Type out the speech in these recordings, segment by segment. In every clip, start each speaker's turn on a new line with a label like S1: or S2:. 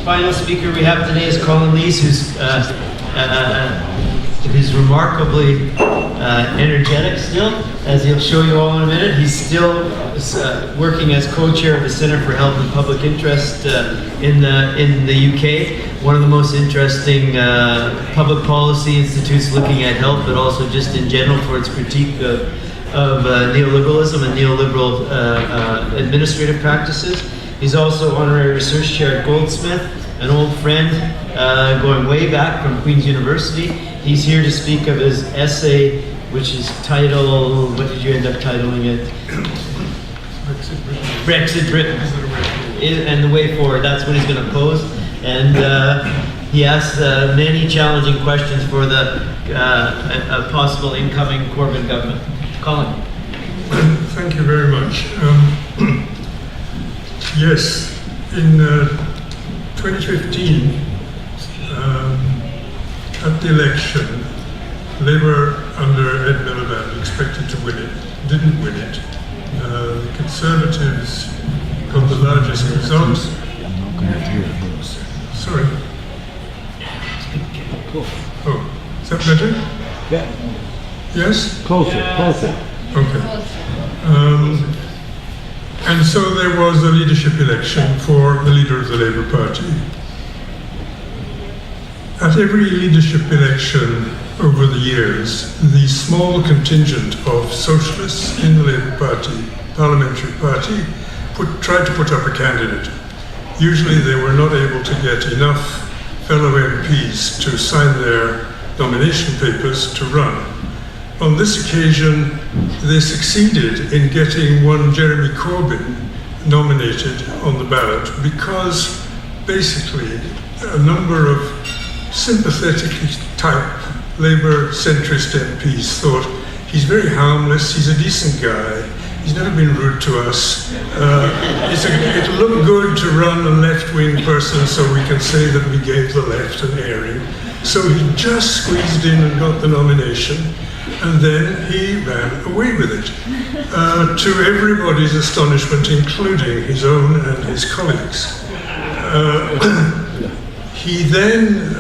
S1: final speaker we have today is Colin Leys, who's remarkably energetic still, as he'll show you all in a minute. He's still working as co-chair of the Centre for Health and Public Interest in the UK, one of the most interesting public policy institutes looking at health, but also just in general for its critique of neoliberalism and neoliberal administrative practices. He's also honorary research chair at Goldsmith, an old friend going way back from Queen's University. He's here to speak of his essay, which is titled, what did you end up titling it? Brexit Britain. And the way forward, that's what he's going to pose. And he asks many challenging questions for the possible incoming Corbyn government. Colin.
S2: Thank you very much. Yes, in 2015, at the election, Labour under Ed Miliband expected to win it, didn't win it. The Conservatives got the largest results. Sorry. Oh, is that better?
S3: Yeah.
S2: Yes?
S3: Closer.
S2: Okay. And so there was a leadership election for the leader of the Labour Party. At every leadership election over the years, the small contingent of socialists in the Labour Party, parliamentary party, tried to put up a candidate. Usually they were not able to get enough fellow MPs to sign their nomination papers to run. On this occasion, they succeeded in getting one Jeremy Corbyn nominated on the ballot because basically a number of sympathetically type Labour centrist MPs thought he's very harmless, he's a decent guy, he's never been rude to us, it'll look good to run a left-wing person so we can say that we gave the left an airing. So he just squeezed in and got the nomination. And then he ran away with it, to everybody's astonishment, including his own and his colleagues. He then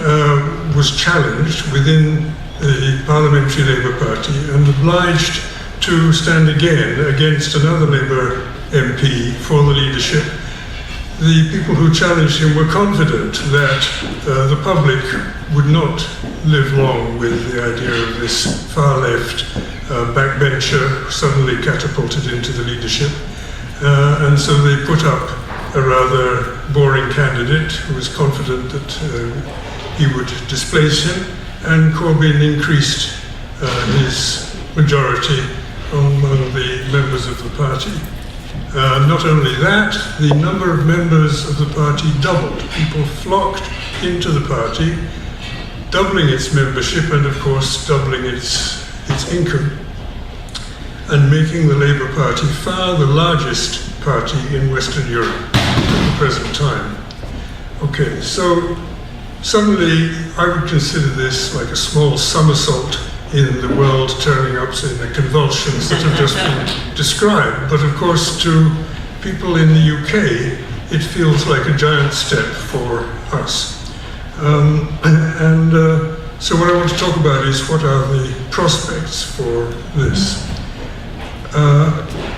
S2: was challenged within the Parliamentary Labour Party and obliged to stand again against another Labour MP for the leadership. The people who challenged him were confident that the public would not live long with the idea of this far-left backbencher suddenly catapulted into the leadership. And so they put up a rather boring candidate who was confident that he would displace him, and Corbyn increased his majority among the members of the party. Not only that, the number of members of the party doubled. People flocked into the party, doubling its membership and, of course, doubling its income, and making the Labour Party far the largest party in Western Europe at the present time. Okay, so suddenly I would consider this like a small somersault in the world turning up in the convulsions that have just been described. But of course, to people in the UK, it feels like a giant step for us. So what I want to talk about is what are the prospects for this.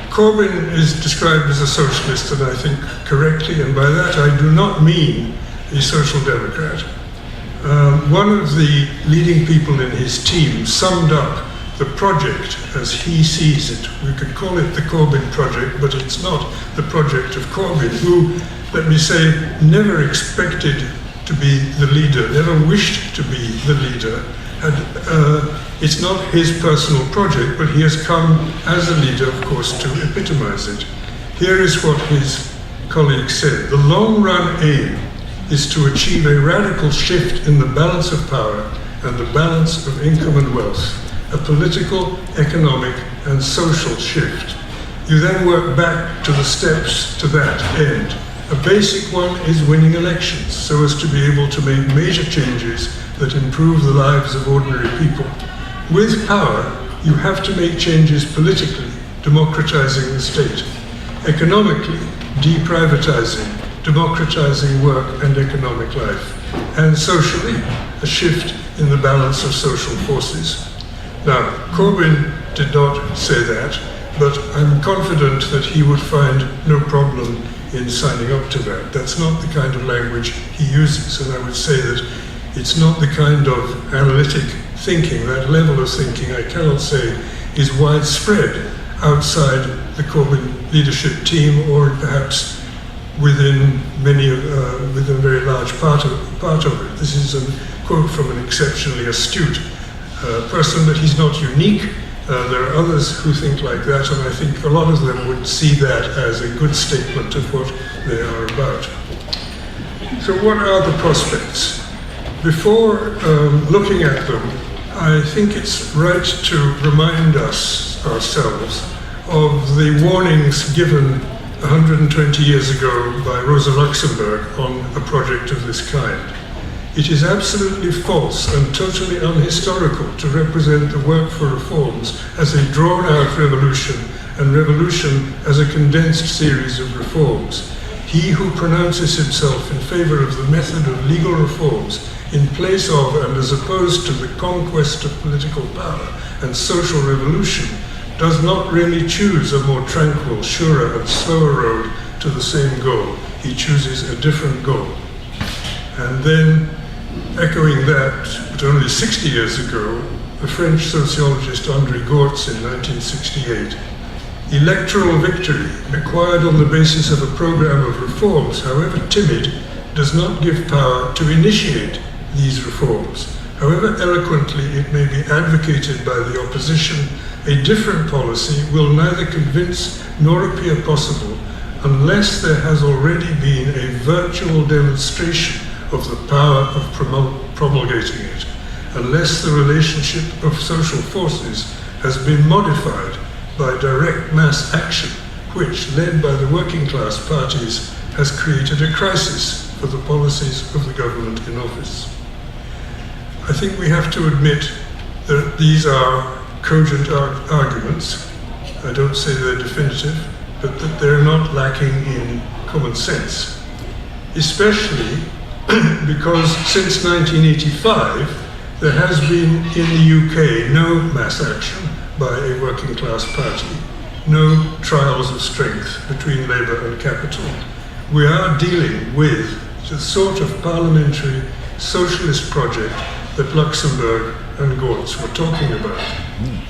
S2: Corbyn is described as a socialist, and I think correctly, and by that I do not mean a social democrat. One of the leading people in his team summed up the project as he sees it. We could call it the Corbyn project, but it's not the project of Corbyn, who, let me say, never expected to be the leader, never wished to be the leader. It's not his personal project, but he has come as a leader, of course, to epitomize it. Here is what his colleague said: the long-run aim is to achieve a radical shift in the balance of power and the balance of income and wealth, a political, economic, and social shift. You then work back to the steps to that end. A basic one is winning elections so as to be able to make major changes that improve the lives of ordinary people. With power, you have to make changes politically, democratizing the state. Economically, deprivatizing, democratizing work and economic life, and socially, a shift in the balance of social forces. Now, Corbyn did not say that, but I'm confident that he would find no problem in signing up to that. That's not the kind of language he uses, and I would say that it's not the kind of analytic thinking, that level of thinking, I cannot say, is widespread outside the Corbyn leadership team, or perhaps within within a very large part of it. This is a quote from an exceptionally astute person, but he's not unique. There are others who think like that, and I think a lot of them would see that as a good statement of what they are about. So what are the prospects? Before looking at them, I think it's right to remind ourselves of the warnings given 120 years ago by Rosa Luxemburg on a project of this kind. It is absolutely false and totally unhistorical to represent the work for reforms as a drawn-out revolution, and revolution as a condensed series of reforms. He who pronounces himself in favor of the method of legal reforms in place of and as opposed to the conquest of political power and social revolution does not really choose a more tranquil, surer and slower road to the same goal. He chooses a different goal. And then, echoing that, but only 60 years ago, the French sociologist André Gortz in 1968, electoral victory acquired on the basis of a program of reforms, however timid, does not give power to initiate these reforms. However eloquently it may be advocated by the opposition, a different policy will neither convince nor appear possible unless there has already been a virtual demonstration of the power of promulgating it, unless the relationship of social forces has been modified by direct mass action, which, led by the working class parties, has created a crisis for the policies of the government in office. I think we have to admit that these are cogent arguments. I don't say they're definitive, but that they're not lacking in common sense, especially because since 1985, there has been in the UK no mass action by a working class party, no trials of strength between Labour and Capital. We are dealing with the sort of parliamentary socialist project that Luxemburg and Gortz were talking about.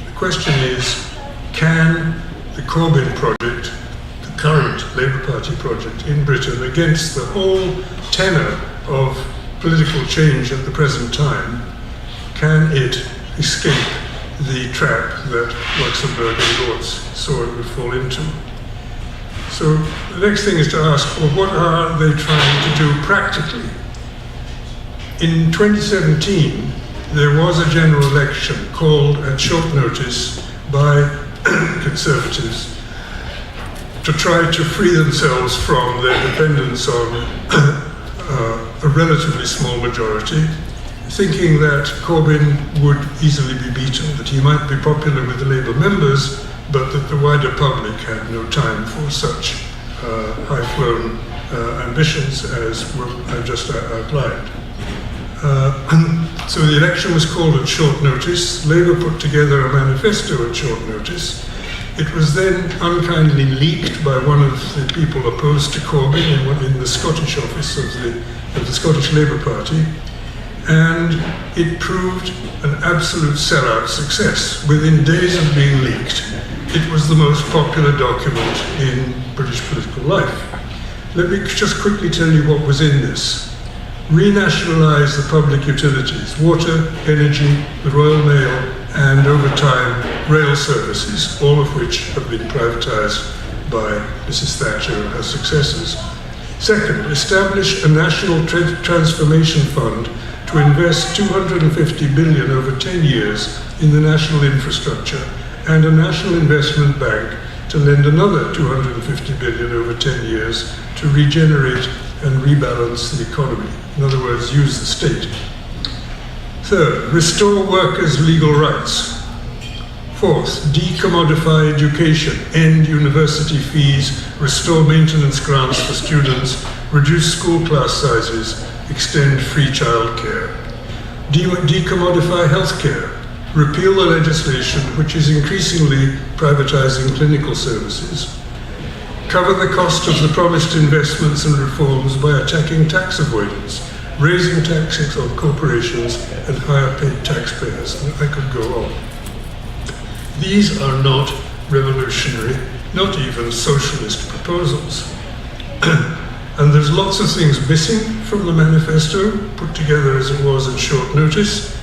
S2: The question is, can the Corbyn project, the current Labour Party project in Britain, against the whole tenor of political change at the present time, can it escape the trap that Luxemburg and Gortz saw it would fall into? So the next thing is to ask, well, what are they trying to do practically? In 2017, there was a general election called at short notice by Conservatives to try to free themselves from their dependence on a relatively small majority, thinking that Corbyn would easily be beaten, that he might be popular with the Labour members, but that the wider public had no time for such high-flown ambitions as I've just outlined. So the election was called at short notice. Labour put together a manifesto at short notice. It was then unkindly leaked by one of the people opposed to Corbyn in the Scottish office of the Scottish Labour Party, and it proved an absolute sellout success. Within days of being leaked, it was the most popular document in British political life. Let me just quickly tell you what was in this. Renationalise the public utilities, water, energy, the Royal Mail, and over time, rail services, all of which have been privatised by Mrs. Thatcher and her successors. Second, establish a national transformation fund to invest 250 billion over 10 years in the national infrastructure, and a national investment bank to lend another 250 billion over 10 years to regenerate and rebalance the economy. In other words, use the state. Third, restore workers' legal rights. Fourth, decommodify education, end university fees, restore maintenance grants for students, reduce school class sizes, extend free childcare, decommodify healthcare, repeal the legislation which is increasingly privatizing clinical services, cover the cost of the promised investments and reforms by attacking tax avoidance, raising taxes on corporations and higher paid taxpayers, and I could go on. These are not revolutionary, not even socialist proposals. And there's lots of things missing from the manifesto, put together as it was at short notice.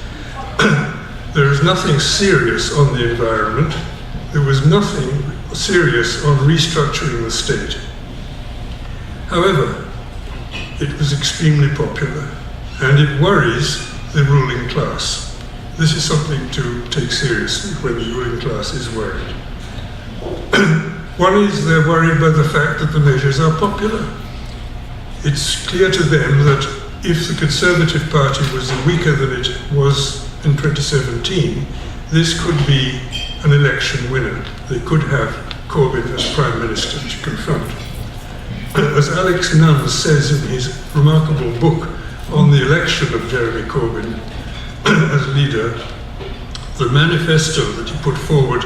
S2: There is nothing serious on the environment. There was nothing serious on restructuring the state. However, it was extremely popular, and it worries the ruling class. This is something to take seriously when the ruling class is worried. One is they're worried by the fact that the measures are popular. It's clear to them that if the Conservative Party was weaker than it was in 2017, this could be an election winner. They could have Corbyn as Prime Minister to confront. As Alex Nunn says in his remarkable book on the election of Jeremy Corbyn as leader, the manifesto that he put forward,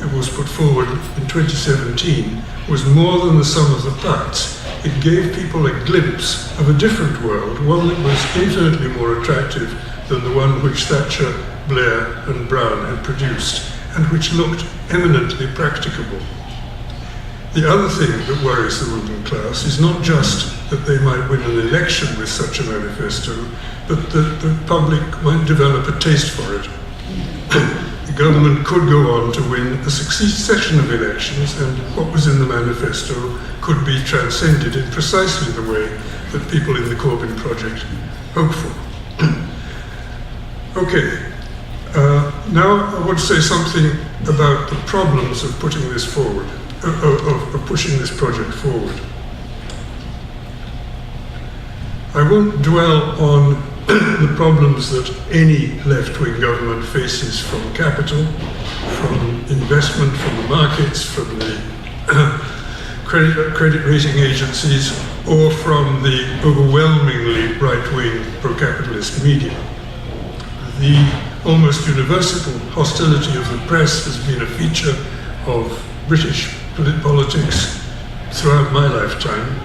S2: it was put forward in 2017, was more than the sum of the parts. It gave people a glimpse of a different world, one that was infinitely more attractive than the one which Thatcher, Blair and Brown had produced, and which looked eminently practicable. The other thing that worries the ruling class is not just that they might win an election with such a manifesto, but that the public might develop a taste for it. The government could go on to win a succession of elections, and what was in the manifesto could be transcended in precisely the way that people in the Corbyn project hope for. Okay, now I want to say something about the problems of putting this forward, of pushing this project forward. I won't dwell on the problems that any left-wing government faces from capital, from investment, from the markets, from the credit rating agencies, or from the overwhelmingly right-wing pro-capitalist media. The almost universal hostility of the press has been a feature of British politics throughout my lifetime,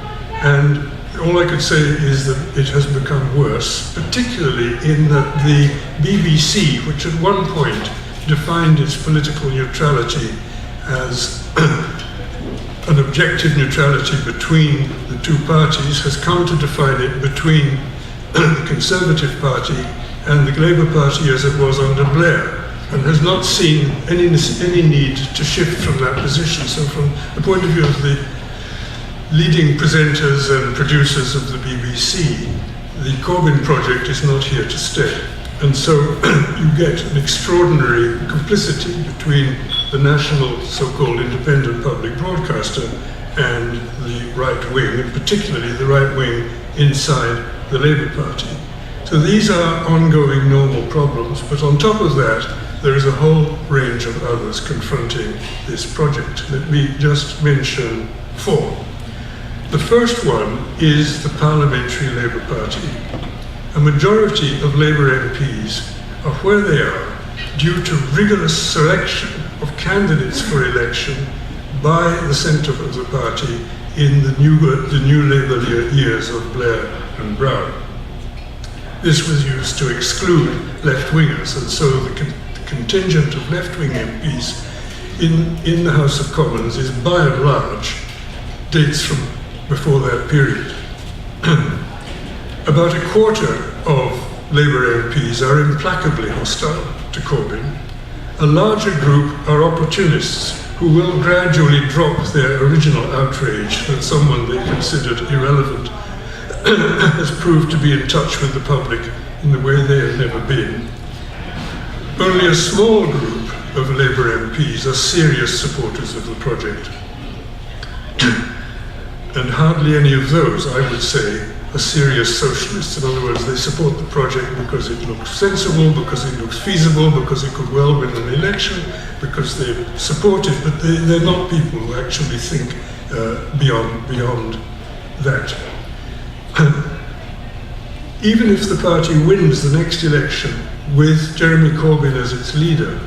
S2: and all I could say is that it has become worse, particularly in that the BBC, which at one point defined its political neutrality as an objective neutrality between the two parties, has come to define it between the Conservative Party and the Labour Party as it was under Blair, and has not seen any need to shift from that position. So from the point of view of the leading presenters and producers of the BBC, the Corbyn project is not here to stay. And so you get an extraordinary complicity between the national so-called independent public broadcaster and the right wing, and particularly the right wing inside the Labour Party. So these are ongoing normal problems, but on top of that, there is a whole range of others confronting this project. Let me just mention four. The first one is the Parliamentary Labour Party. A majority of Labour MPs are where they are due to rigorous selection of candidates for election by the centre of the party in the new Labour years of Blair and Brown. This was used to exclude left-wingers, and so the contingent of left-wing MPs in the House of Commons is by and large dates from before that period. About a quarter of Labour MPs are implacably hostile to Corbyn. A larger group are opportunists who will gradually drop their original outrage that someone they considered irrelevant has proved to be in touch with the public in the way they have never been. Only a small group of Labour MPs are serious supporters of the project. And hardly any of those, I would say, are serious socialists. In other words, they support the project because it looks sensible, because it looks feasible, because it could well win an election, because they support it, but they're not people who actually think beyond that. Even if the party wins the next election with Jeremy Corbyn as its leader,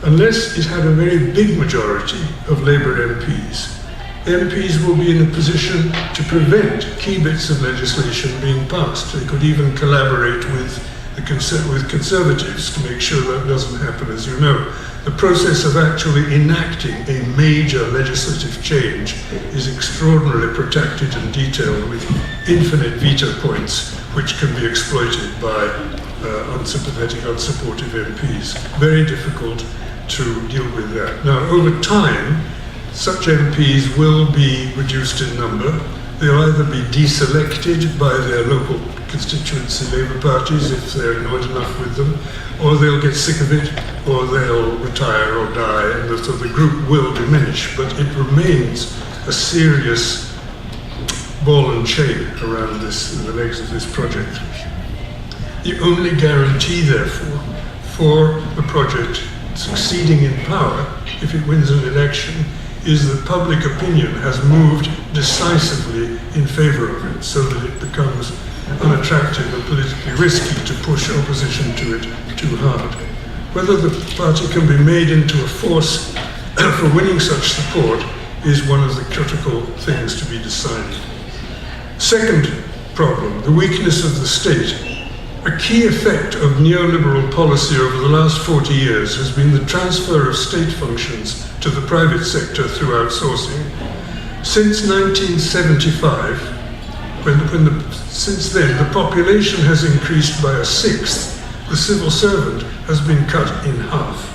S2: unless it had a very big majority of Labour MPs, MPs will be in a position to prevent key bits of legislation being passed. They could even collaborate with Conservatives to make sure that doesn't happen. As you know, the process of actually enacting a major legislative change is extraordinarily protected and detailed with infinite veto points which can be exploited by unsympathetic, unsupportive MPs. Very difficult to deal with that. Now, over time, such MPs will be reduced in number. They'll either be deselected by their local constituency Labour parties if they're annoyed enough with them, or they'll get sick of it, or they'll retire or die, and so the group will diminish. But it remains a serious ball and chain around the legs of this project. The only guarantee, therefore, for the project succeeding in power, if it wins an election, is that public opinion has moved decisively in favour of it, so that it becomes unattractive and politically risky to push opposition to it too hard. Whether the party can be made into a force for winning such support is one of the critical things to be decided. Second problem, the weakness of the state. A key effect of neoliberal policy over the last 40 years has been the transfer of state functions to the private sector through outsourcing. Since 1975, since then, the population has increased by a sixth. The civil servant has been cut in half.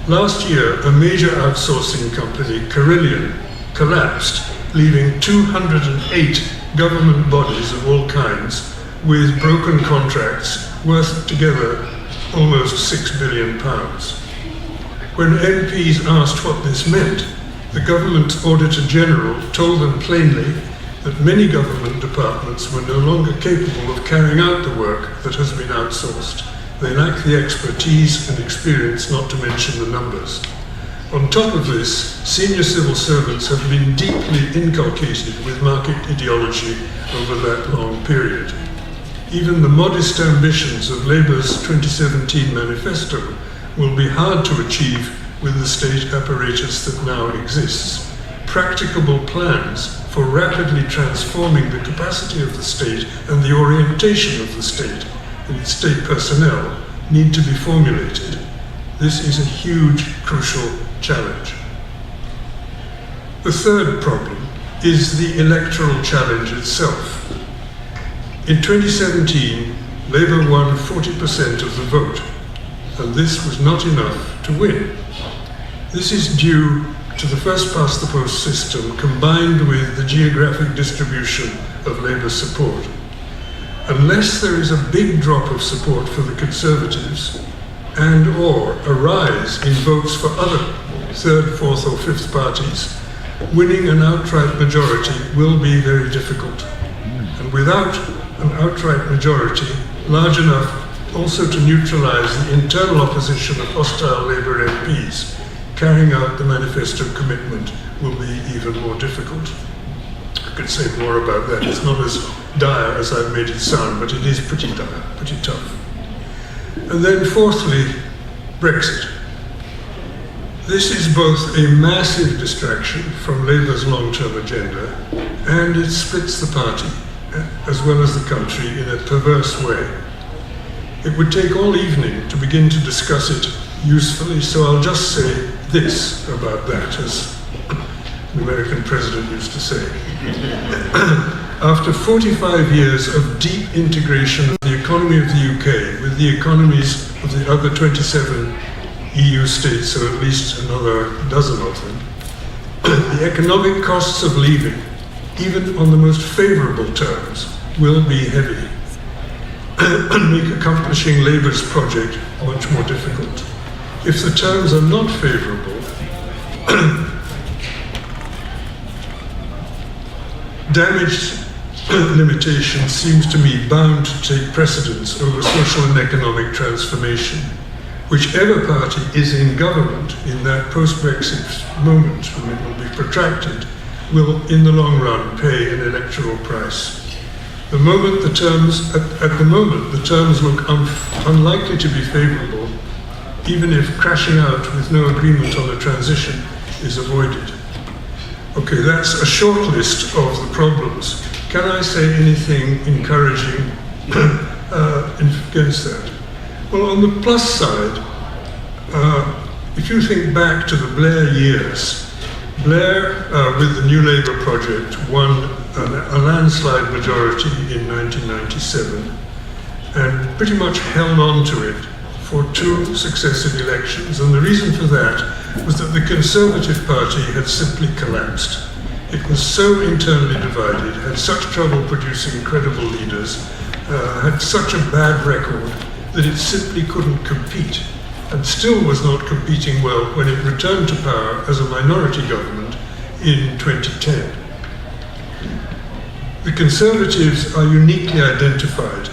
S2: Last year, a major outsourcing company, Carillion, collapsed, leaving 208 government bodies of all kinds with broken contracts worth together almost £6 billion. When MPs asked what this meant, the government Auditor General told them plainly that many government departments were no longer capable of carrying out the work that has been outsourced. They lack the expertise and experience, not to mention the numbers. On top of this, senior civil servants have been deeply inculcated with market ideology over that long period. Even the modest ambitions of Labour's 2017 manifesto will be hard to achieve with the state apparatus that now exists. Practicable plans for rapidly transforming the capacity of the state and the orientation of the state and its state personnel need to be formulated. This is a huge, crucial challenge. The third problem is the electoral challenge itself. In 2017, Labour won 40% of the vote, and this was not enough to win. This is due to the first-past-the-post system combined with the geographic distribution of Labour support. Unless there is a big drop of support for the Conservatives and/or a rise in votes for other third, fourth or fifth parties, winning an outright majority will be very difficult. And without an outright majority large enough also to neutralise the internal opposition of hostile Labour MPs, carrying out the manifesto commitment will be even more difficult. I could say more about that. It's not as dire as I've made it sound, but it is pretty dire, pretty tough. And then fourthly, Brexit. This is both a massive distraction from Labour's long-term agenda, and it splits the party, as well as the country, in a perverse way. It would take all evening to begin to discuss it usefully, so I'll just say this about that, as the American president used to say. After 45 years of deep integration of the economy of the UK with the economies of the other 27 EU states, or at least another dozen of them, the economic costs of leaving, even on the most favourable terms, will be heavy and make accomplishing Labour's project much more difficult. If the terms are not favourable, damaged limitation seems to me bound to take precedence over social and economic transformation. Whichever party is in government in that post-Brexit moment, when it will be protracted, will in the long run pay an electoral price. At the moment, the terms look unlikely to be favourable, even if crashing out with no agreement on a transition is avoided. Okay, that's a short list of the problems. Can I say anything encouraging against that? Well, on the plus side, if you think back to the Blair years, Blair, with the New Labour project, won a landslide majority in 1997 and pretty much held on to it for 2 successive elections. And the reason for that was that the Conservative Party had simply collapsed. It was so internally divided, had such trouble producing credible leaders, had such a bad record that it simply couldn't compete, and still was not competing well when it returned to power as a minority government in 2010. The Conservatives are uniquely identified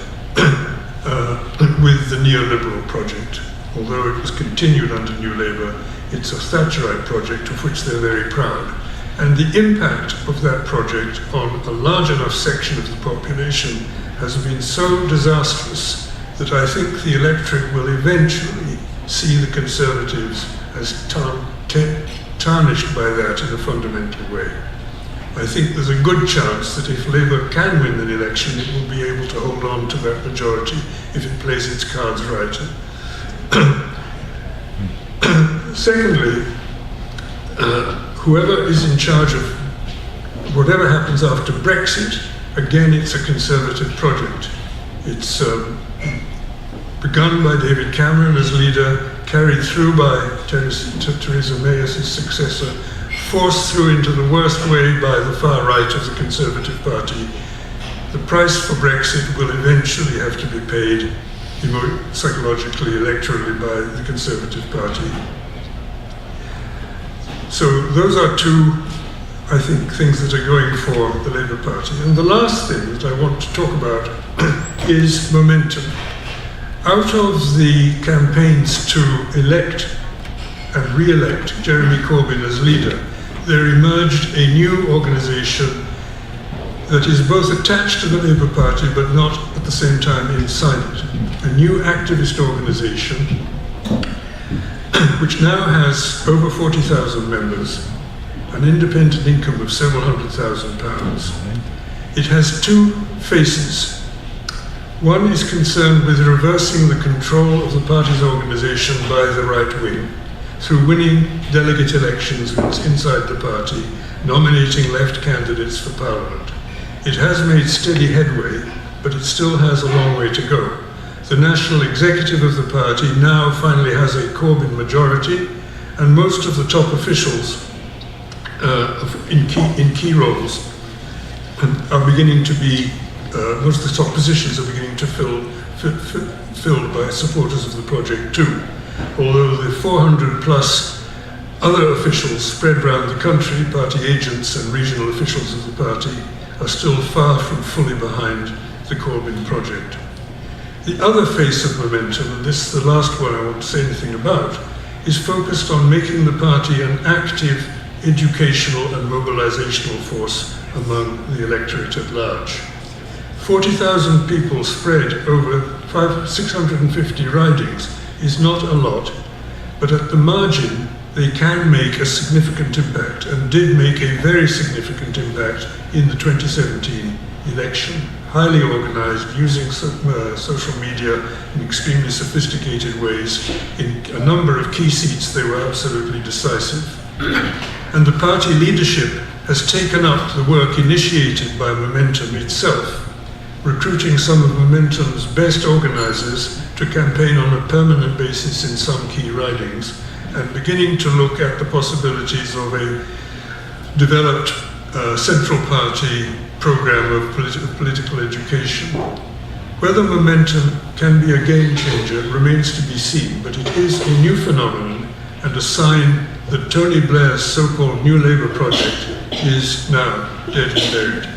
S2: with the neoliberal project. Although it was continued under New Labour, it's a Thatcherite project of which they're very proud. And the impact of that project on a large enough section of the population has been so disastrous that I think the electorate will eventually see the Conservatives as tarnished by that in a fundamental way. I think there's a good chance that if Labour can win an election, it will be able to hold on to that majority if it plays its cards right. Secondly, whoever is in charge of whatever happens after Brexit, again, it's a Conservative project. It's begun by David Cameron as leader, carried through by Theresa May as his successor, forced through into the worst way by the far right of the Conservative Party. The price for Brexit will eventually have to be paid psychologically, electorally by the Conservative Party. So those are 2, I think, things that are going for the Labour Party. And the last thing that I want to talk about is momentum. Out of the campaigns to elect and re-elect Jeremy Corbyn as leader, there emerged a new organisation that is both attached to the Labour Party but not at the same time inside it. A new activist organisation which now has over 40,000 members, an independent income of several £100,000. It has 2 faces. One is concerned with reversing the control of the party's organisation by the right wing through winning delegate elections inside the party, nominating left candidates for parliament. It has made steady headway, but it still has a long way to go. The national executive of the party now finally has a Corbyn majority, and most of the top officials in key roles are beginning to be, most of the top positions are beginning to filled by supporters of the project too. Although the 400 plus other officials spread around the country, party agents and regional officials of the party, are still far from fully behind the Corbyn project. The other face of momentum, and this is the last one I want to say anything about, is focused on making the party an active educational and mobilizational force among the electorate at large. 40,000 people spread over 650 ridings is not a lot, but at the margin they can make a significant impact, and did make a very significant impact in the 2017 election. Highly organized, using social media in extremely sophisticated ways. In a number of key seats they were absolutely decisive. And the party leadership has taken up the work initiated by Momentum itself, recruiting some of Momentum's best organizers to campaign on a permanent basis in some key ridings, and beginning to look at the possibilities of a developed central party program of political education. Whether Momentum can be a game changer remains to be seen, but it is a new phenomenon and a sign that Tony Blair's so-called New Labour project is now dead and buried.